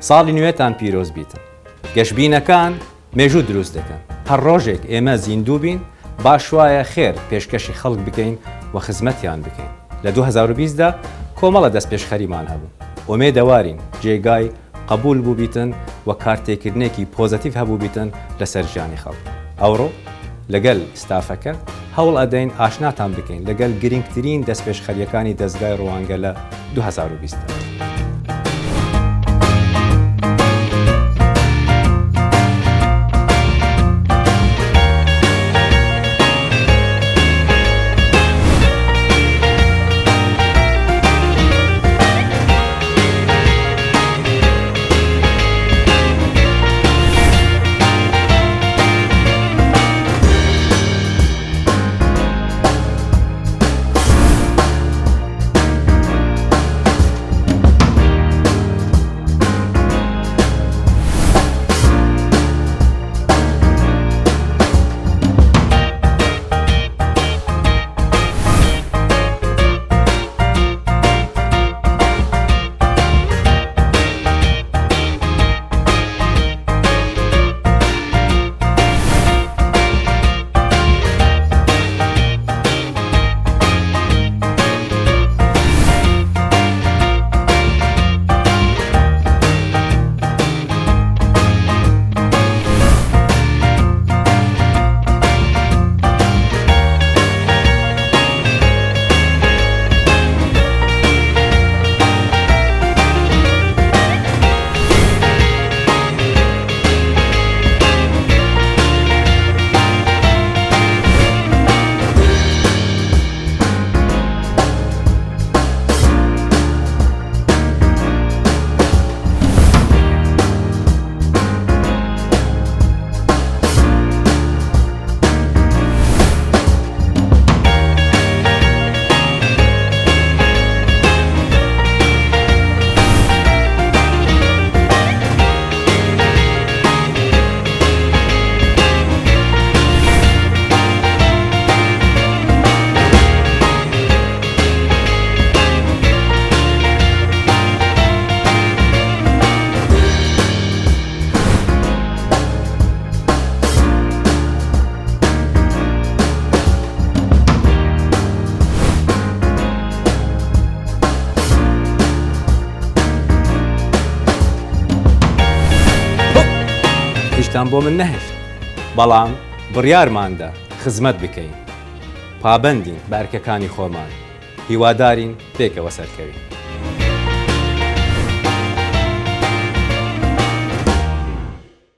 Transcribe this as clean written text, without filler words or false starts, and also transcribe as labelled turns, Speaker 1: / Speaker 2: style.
Speaker 1: ساڵی نوێتان پیرۆز بیتن. گەشتبینەکان مێژوو دروست دەکەن. هەر ڕۆژێک ئێمە زیندوو بین باش وایە خێر پێشکەشی خەڵک بکەین و خزمەتیان بکەین. لە 2020دا کۆمەڵە دەست پێشخەریمان هەبوو. ئومێدەوارین جێگای قبول بوو بیتن و کارتێکردنێکی پۆزەتیڤ هەبوو بیتن لەسەر ژیانی خەڵک. ئەوڕۆ لەگەل ستافەکە هەوڵ ئەدەین ئاشناتان بکەین لەگەل گرنگترین دەست پێشخەریەکانی دەستگای ڕوانگە لە 2020. هیچتان بۆ من نەهێشت، بەڵام بڕیارماندا خزمەت بکەین، پابەندین بە ئەرکەکانی خۆمان، هیوادارین پێکەوە سەرکەوین.